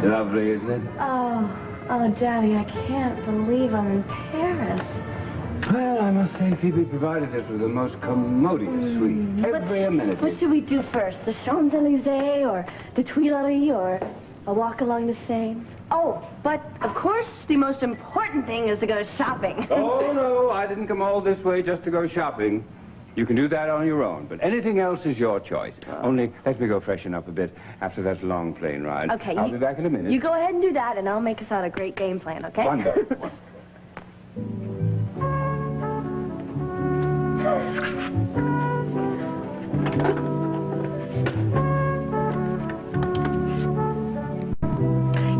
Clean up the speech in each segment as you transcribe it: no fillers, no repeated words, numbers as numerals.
Lovely, isn't it? Oh, Daddy, I can't believe I'm in Paris. Well, I must say Phoebe provided us with the most commodious suite. Every minute. What should we do first? The Champs-Élysées or the Tuileries or a walk along the Seine? Oh, but of course the most important thing is to go shopping. Oh, no, I didn't come all this way just to go shopping. You can do that on your own, but anything else is your choice. Only let me go freshen up a bit after that long plane ride. Okay. I'll be back in a minute. You go ahead and do that, and I'll make us out a great game plan, okay? Wonderful.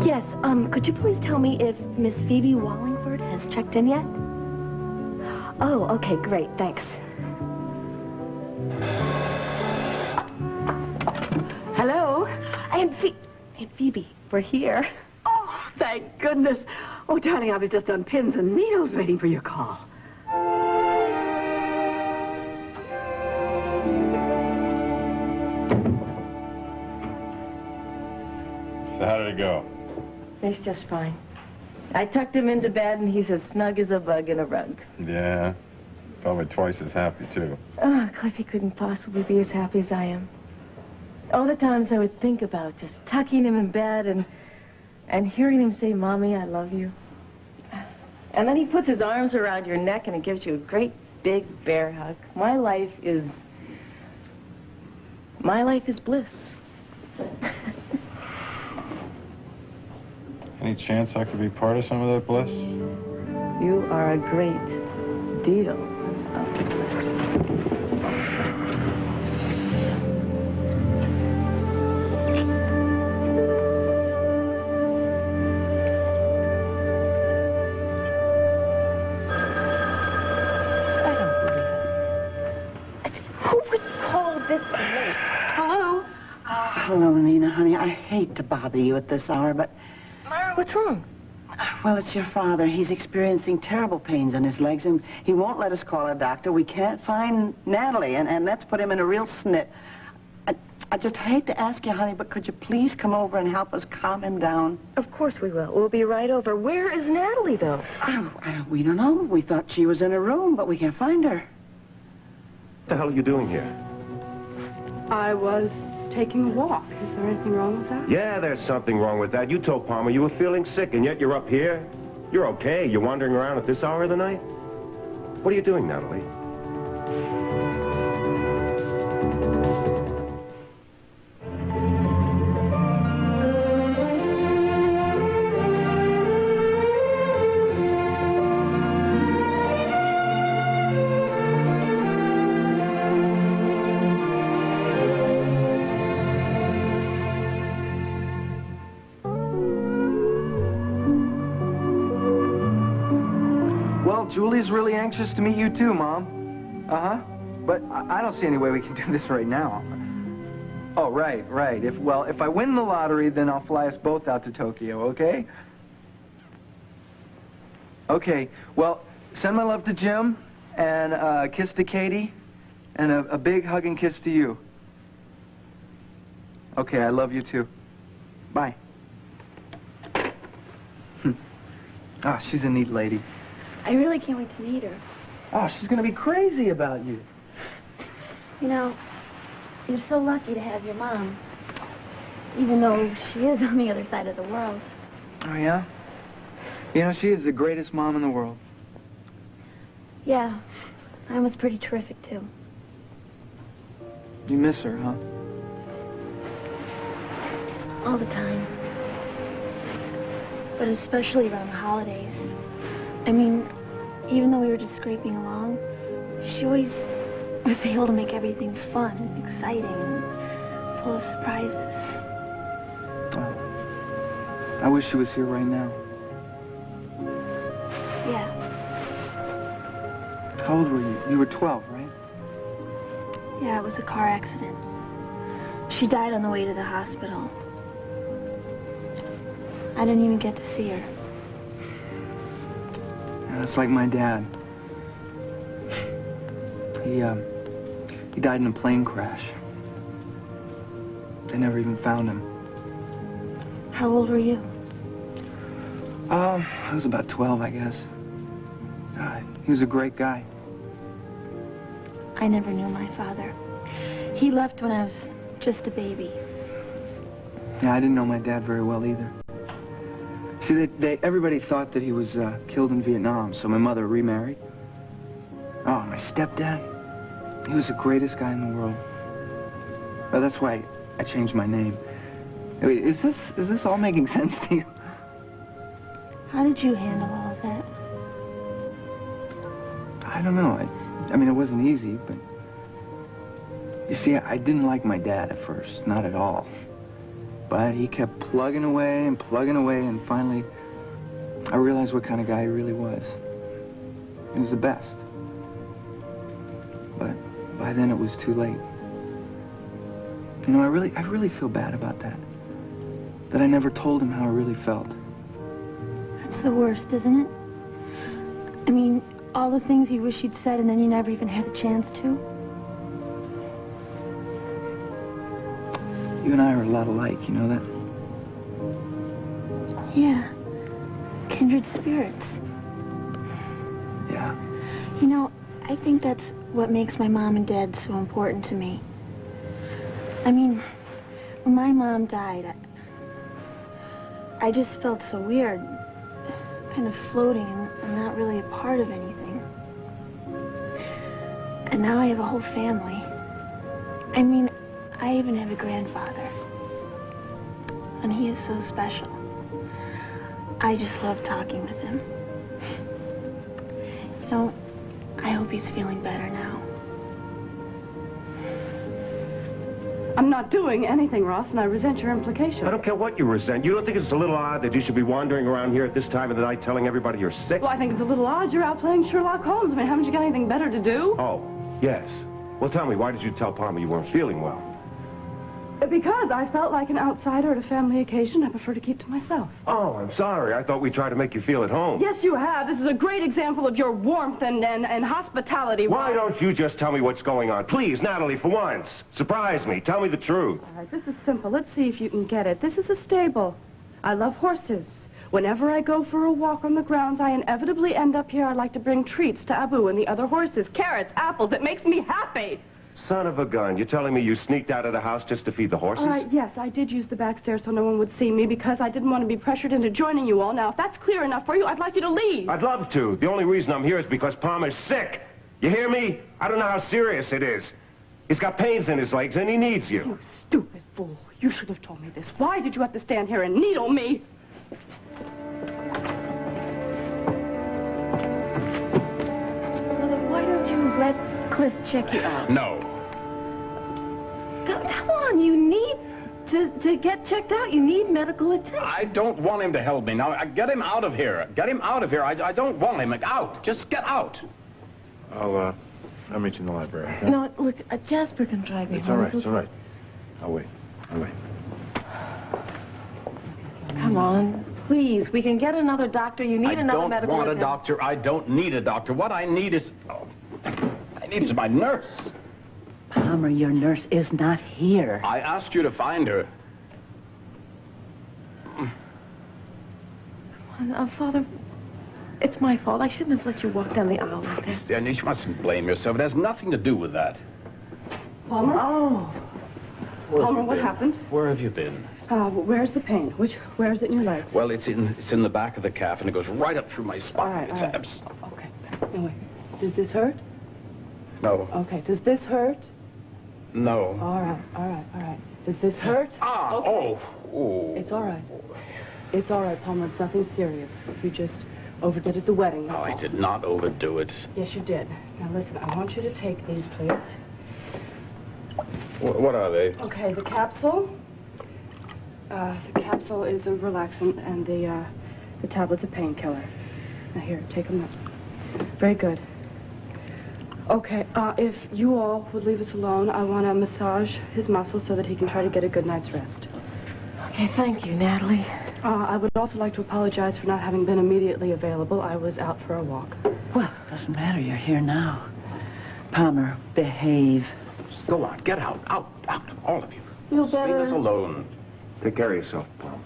Yes, could you please tell me if Miss Phoebe Wallingford has checked in yet? Oh, okay, great, thanks. Hello? Aunt Phoebe, we're here. Oh, thank goodness. Oh, darling, I was just on pins and needles waiting for your call. So how did it go? He's just fine. I tucked him into bed, and he's as snug as a bug in a rug. Yeah, probably twice as happy, too. Oh, Cliffy couldn't possibly be as happy as I am. All the times I would think about just tucking him in bed and hearing him say, Mommy, I love you. And then he puts his arms around your neck, and it gives you a great big bear hug. My life is bliss. Any chance I could be part of some of that bliss? You are a great deal of bliss. I don't believe it. Who would call this late? Hello? Hello, Nina, honey. I hate to bother you at this hour, but... Myra, what's wrong? Well, it's your father. He's experiencing terrible pains in his legs, and he won't let us call a doctor. We can't find Natalie, and that's put him in a real snit. I just hate to ask you, honey, but could you please come over and help us calm him down? Of course we will. We'll be right over. Where is Natalie, though? Oh, we don't know. We thought she was in her room, but we can't find her. What the hell are you doing here? I was taking a walk. Is there anything wrong with that? Yeah, there's something wrong with that. You told Palmer you were feeling sick, and yet you're up here. You're okay. You're wandering around at this hour of the night? What are you doing, Natalie? Julie's really anxious to meet you too, Mom. Uh-huh. But I don't see any way we can do this right now. Oh, right. If I win the lottery, then I'll fly us both out to Tokyo, okay? Okay. Well, send my love to Jim, and a kiss to Katie, and a big hug and kiss to you. Okay, I love you too. Bye. She's a neat lady. I really can't wait to meet her. Oh, she's gonna be crazy about you. You know, you're so lucky to have your mom. Even though she is on the other side of the world. Oh, yeah? You know, she is the greatest mom in the world. Yeah, mine was pretty terrific, too. You miss her, huh? All the time. But especially around the holidays. I mean, even though we were just scraping along, she always was able to make everything fun and exciting and full of surprises. Oh, I wish she was here right now. Yeah. How old were you? You were 12, right? Yeah, it was a car accident. She died on the way to the hospital. I didn't even get to see her. That's like my dad. He died in a plane crash. They never even found him. How old were you? I was about 12, I guess. He was a great guy. I never knew my father. He left when I was just a baby. Yeah, I didn't know my dad very well either. See, everybody thought that he was killed in Vietnam, so my mother remarried. Oh, my stepdad, he was the greatest guy in the world. Well, that's why I changed my name. Wait, is this all making sense to you? How did you handle all of that? I don't know. I mean, it wasn't easy, but... You see, I didn't like my dad at first, not at all. But he kept plugging away, and finally, I realized what kind of guy he really was. He was the best. But by then it was too late. You know, I really feel bad about that. That I never told him how I really felt. That's the worst, isn't it? I mean, all the things you wish you'd said and then you never even had a chance to. You and I are a lot alike, you know that? Yeah. Kindred spirits. Yeah. You know, I think that's what makes my mom and dad so important to me. I mean, when my mom died, I just felt so weird. Kind of floating and not really a part of anything. And now I have a whole family. I mean, I even have a grandfather. And he is so special. I just love talking with him. You know, I hope he's feeling better now. I'm not doing anything, Ross, and I resent your implication. I don't care what you resent. You don't think it's a little odd that you should be wandering around here at this time of the night telling everybody you're sick? Well, I think it's a little odd. You're out playing Sherlock Holmes. I mean, haven't you got anything better to do? Oh, yes. Well, tell me, why did you tell Palmer you weren't feeling well? Because I felt like an outsider at a family occasion. I prefer to keep to myself. Oh, I'm sorry. I thought we tried to make you feel at home. Yes, you have. This is a great example of your warmth and hospitality. Why don't you just tell me what's going on? Please, Natalie, for once. Surprise me. Tell me the truth. All right, this is simple. Let's see if you can get it. This is a stable. I love horses. Whenever I go for a walk on the grounds, I inevitably end up here. I like to bring treats to Abu and the other horses. Carrots, apples. It makes me happy. Son of a gun. You're telling me you sneaked out of the house just to feed the horses? All right, yes, I did use the back stairs so no one would see me because I didn't want to be pressured into joining you all. Now, if that's clear enough for you, I'd like you to leave. I'd love to. The only reason I'm here is because Palmer's sick. You hear me? I don't know how serious it is. He's got pains in his legs and he needs you. You stupid fool. You should have told me this. Why did you have to stand here and needle me? Mother, why don't you let Cliff check you out? No. Come on, you need to get checked out. You need medical attention. I don't want him to help me. Now, get him out of here. Get him out of here. I don't want him. Out. Just get out. I'll meet you in the library. Okay? No, look, Jasper can drive me It's home. all right. It's all right. I'll wait. Come on, please. We can get another doctor. You need another medical I don't want a attention. doctor. I don't need a doctor. What I need is... Oh, I need is my nurse. Palmer, your nurse is not here. I asked you to find her. Father, it's my fault. I shouldn't have let you walk down the aisle like that. And you mustn't blame yourself. It has nothing to do with that. Palmer? Oh. Palmer, what happened? Where have you been? Where's the pain? Where is it in your legs? Well, it's in the back of the calf, and it goes right up through my spine. All right, It's all right. Okay. No, wait. Does this hurt? No. Okay. Does this hurt? No. All right. Does this hurt? Ah, Okay. oh. It's all right. It's all right, Palmer. It's nothing serious. You just overdid at the wedding. No, That's I all. did not overdo it. Yes, you did. Now, listen, I want you to take these, please. What are they? Okay, the capsule. The capsule is a relaxant, and the tablet's a painkiller. Now, here, take them up. Very good. Okay, if you all would leave us alone, I want to massage his muscles so that he can try to get a good night's rest. Okay, thank you, Natalie. I would also like to apologize for not having been immediately available. I was out for a walk. Well, it doesn't matter. You're here now. Palmer, behave. Just go on. Get out. Out. All of you. Feel Leave us better? alone. Take care of yourself, Palmer.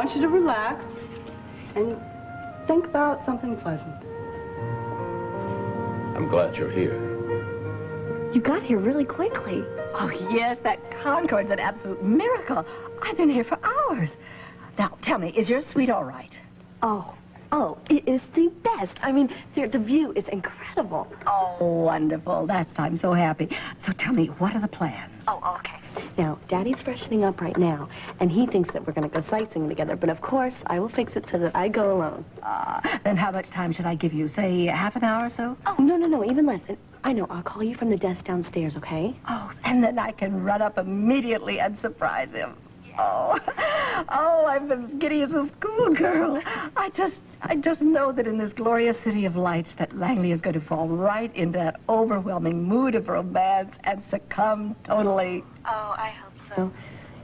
want you to relax and think about something pleasant. I'm glad you're here. You got here really quickly. Oh, yes, that Concorde's an absolute miracle. I've been here for hours. Now, tell me, is your suite all right? Oh, it is the best. I mean, the view is incredible. Oh, wonderful. I'm so happy. So tell me, what are the plans? Oh, okay. Now, Daddy's freshening up right now, and he thinks that we're going to go sightseeing together. But, of course, I will fix it so that I go alone. Then how much time should I give you? Say, half an hour or so? Oh, no, even less. And I know, I'll call you from the desk downstairs, okay? Oh, and then I can run up immediately and surprise him. Oh, I'm as giddy as a schoolgirl. I just know that in this glorious city of lights that Langley is going to fall right into that overwhelming mood of romance and succumb totally. Oh, I hope so.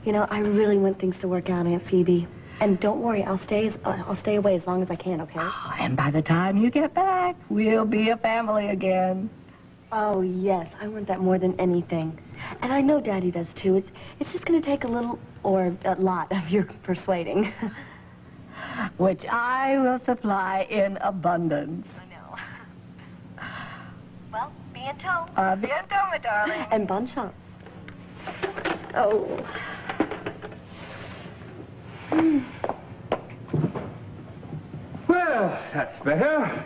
You know, I really want things to work out, Aunt Phoebe. And don't worry, I'll stay away as long as I can, okay? Oh, and by the time you get back, we'll be a family again. Oh, yes, I want that more than anything. And I know Daddy does, too. It's just going to take a little, or a lot, of your persuading. Which I will supply in abundance. I know. Well, bientôt. Bientôt, my darling. And bonne chance. Oh. Well, that's better.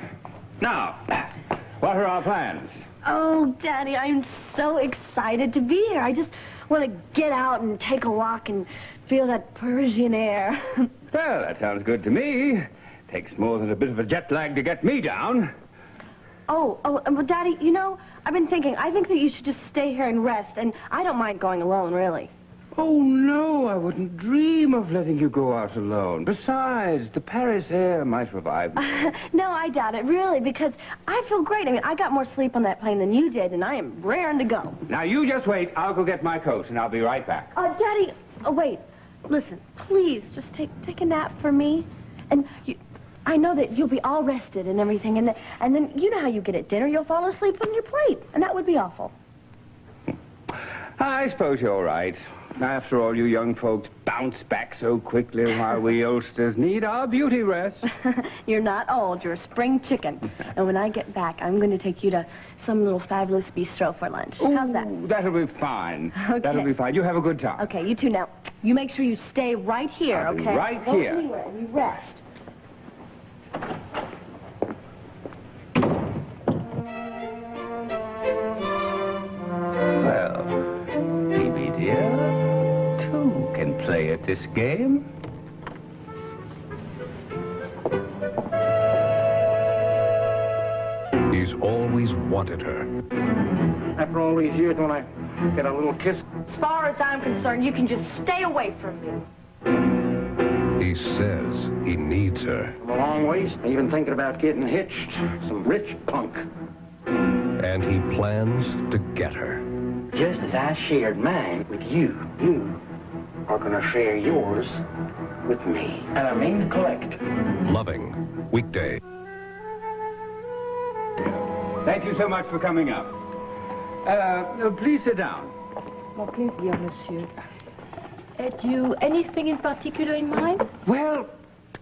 Now, what are our plans? Oh, Daddy, I'm so excited to be here. I just want to get out and take a walk and feel that Parisian air. Well, that sounds good to me. Takes more than a bit of a jet lag to get me down. Well, Daddy, you know, I've been thinking, I think that you should just stay here and rest, and I don't mind going alone, really. Oh, no, I wouldn't dream of letting you go out alone. Besides, the Paris air might revive me. No, I doubt it, really, because I feel great. I mean, I got more sleep on that plane than you did, and I am raring to go. Now, you just wait. I'll go get my coat, and I'll be right back. Daddy, wait. Listen, please, just take a nap for me. And I know that you'll be all rested and everything, and then you know how you get at dinner. You'll fall asleep on your plate, and that would be awful. I suppose you're right. After all, you young folks bounce back so quickly while we oldsters need our beauty rest. You're not old. You're a spring chicken. And when I get back, I'm going to take you to some little fabulous bistro for lunch. How's that? That'll be fine. Okay. That'll be fine. You have a good time. Okay, you too. Now, you make sure you stay right here, I'll be okay? right Don't here. go anywhere. You rest. Well, Phoebe, dear, two can play at this game. He's always wanted her. After all these years, when I get a little kiss, As far as I'm concerned, you can just stay away from me. He says he needs her. I'm a long ways. Even thinking about getting hitched. Some rich punk. And he plans to get her. Just as I shared mine with you, you are going to share yours with me. And I mean to collect. Loving. Weekday. Thank you so much for coming up. Please sit down. Mon plaisir, monsieur. Had you anything in particular in mind? Well,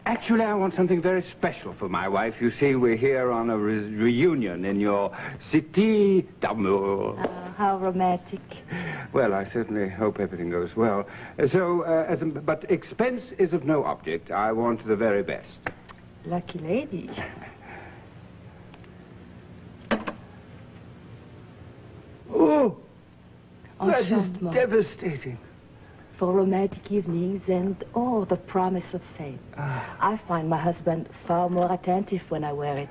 actually, I want something very special for my wife. You see, we're here on a reunion in your cité d'amour. How romantic. Well, I certainly hope everything goes well. But expense is of no object. I want the very best. Lucky lady. Oh, that is Enchantement. devastating. For romantic evenings and, the promise of fame. I find my husband far more attentive when I wear it.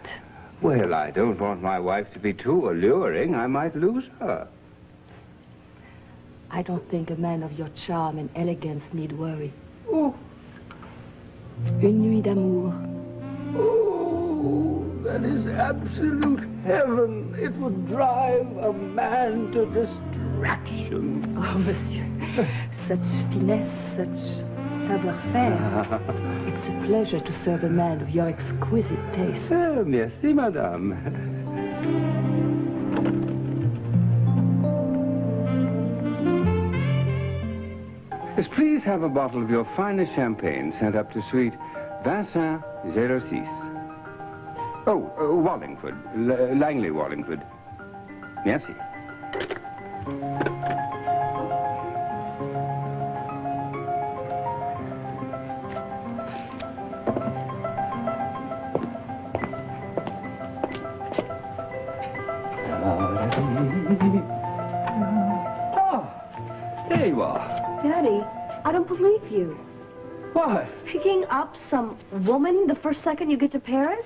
Well, I don't want my wife to be too alluring. I might lose her. I don't think a man of your charm and elegance need worry. Oh, Une nuit d'amour. oh, that is absolute heaven. It would drive a man to distraction. Oh, monsieur. Such finesse, such savoir-faire. It's a pleasure to serve a man of your exquisite taste. Merci, madame. Yes, please have a bottle of your finest champagne sent up to suite Vincent 06. Oh, Wallingford. Langley Wallingford. Merci. There you are. Daddy, I don't believe you. What? Picking up some woman the first second you get to Paris?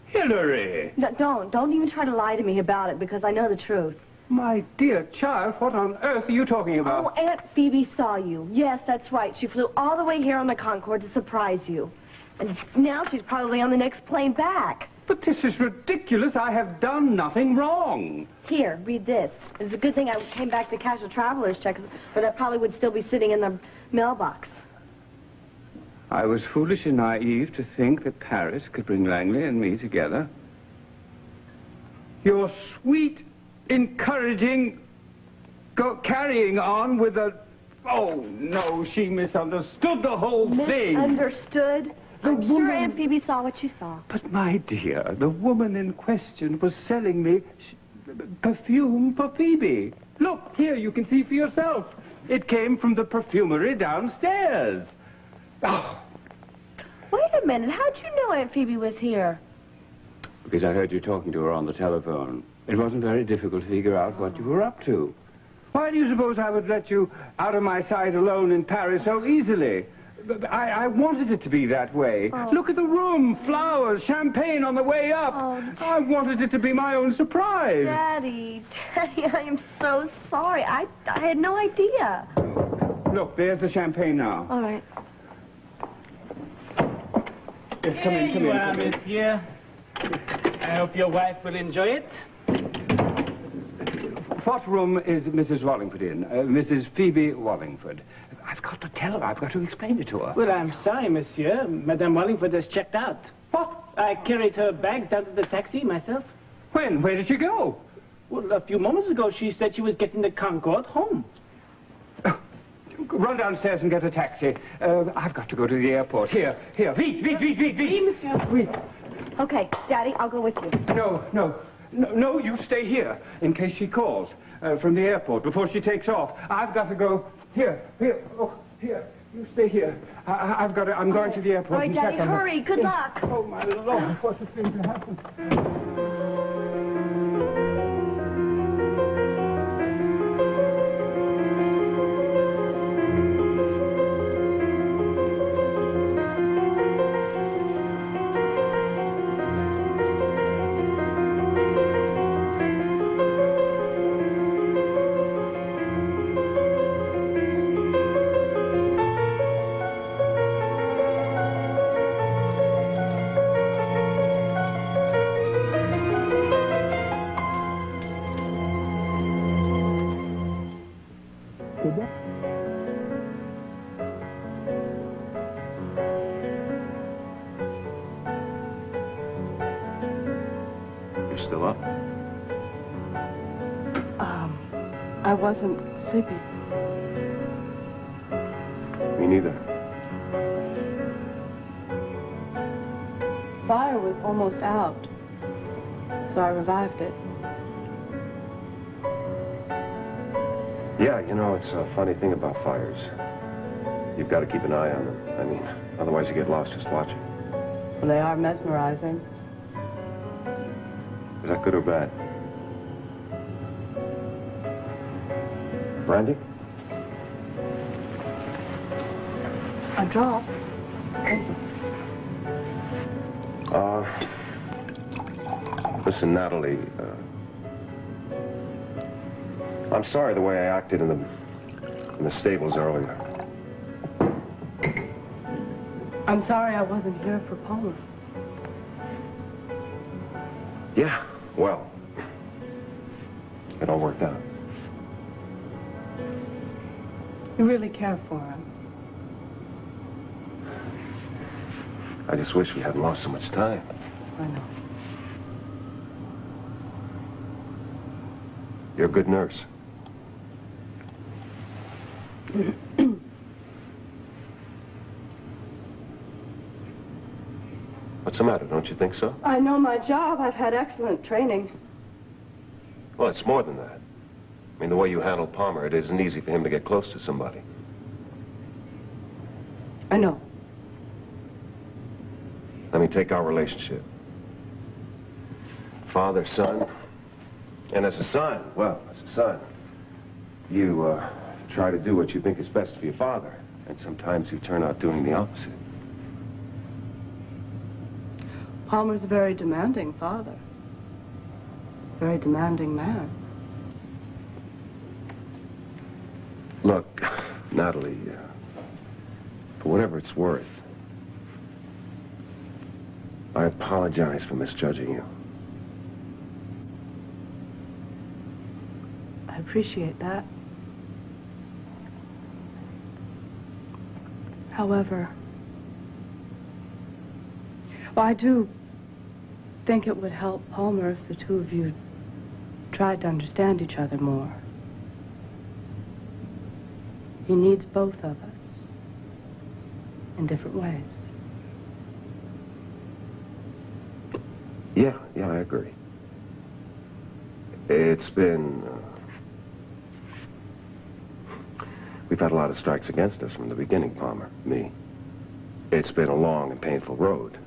Hillary! No, don't even try to lie to me about it, because I know the truth. My dear child, what on earth are you talking about? Oh, Aunt Phoebe saw you. Yes, that's right. She flew all the way here on the Concorde to surprise you. And now she's probably on the next plane back. But this is ridiculous. I have done nothing wrong. Here, read this. It's a good thing I came back to cash a traveler's check, or that probably would still be sitting in the mailbox. I was foolish and naive to think that Paris could bring Langley and me together. Your sweet, encouraging, carrying on with a... Oh, no, she misunderstood the whole thing. Misunderstood? I'm sure Aunt Phoebe saw what she saw. But, my dear, the woman in question was selling me perfume for Phoebe. Look, here, you can see for yourself. It came from the perfumery downstairs. Oh. Wait a minute. How'd you know Aunt Phoebe was here? Because I heard you talking to her on the telephone. It wasn't very difficult to figure out what you were up to. Why do you suppose I would let you out of my sight alone in Paris so easily? I wanted it to be that way. Oh. Look at the room, flowers, champagne on the way up. Oh. I wanted it to be my own surprise. Daddy, I am so sorry. I had no idea. Look, there's the champagne now. All right. Yes, come in, come in. monsieur. I hope your wife will enjoy it. What room is Mrs. Wallingford in? Mrs. Phoebe Wallingford. I've got to tell her. I've got to explain it to her. Well, I'm sorry, monsieur. Madame Wallingford has checked out. What? I carried her bags down to the taxi myself. When? Where did she go? Well, a few moments ago, she said she was getting the Concorde home. Run downstairs and get a taxi. I've got to go to the airport. Here. Vite, monsieur. Vite. Okay, Daddy, I'll go with you. No, you stay here in case she calls from the airport before she takes off. I've got to go. Here. Oh, here. You stay here. I'm going to the airport. All right, Daddy, hurry. Good luck. Oh, my Lord, what is going to happen? You're still up? I wasn't sleepy. Me neither. Fire was almost out, so I revived it. Yeah, you know, it's a funny thing about fires. You've got to keep an eye on them. I mean, otherwise you get lost just watching. Well, they are mesmerizing. Is that good or bad? Brandy? A drop. Listen, Natalie, I'm sorry the way I acted in the stables earlier. I'm sorry I wasn't here for Paula. Yeah, well, it all worked out. You really care for him. I just wish we hadn't lost so much time. I know. You're a good nurse. What's the matter? Don't you think so? I know my job. I've had excellent training. Well, it's more than that. I mean, the way you handle Palmer, it isn't easy for him to get close to somebody. I know. I mean, take our relationship. Father, son. And as a son, well, as a son, you try to do what you think is best for your father. And sometimes you turn out doing the opposite. Palmer's a very demanding father. Very demanding man. Look, Natalie, for whatever it's worth, I apologize for misjudging you. I appreciate that. However, well, I do think it would help Palmer if the two of you tried to understand each other more. He needs both of us in different ways. Yeah, I agree. It's been... we've had a lot of strikes against us from the beginning, Palmer, me. It's been a long and painful road.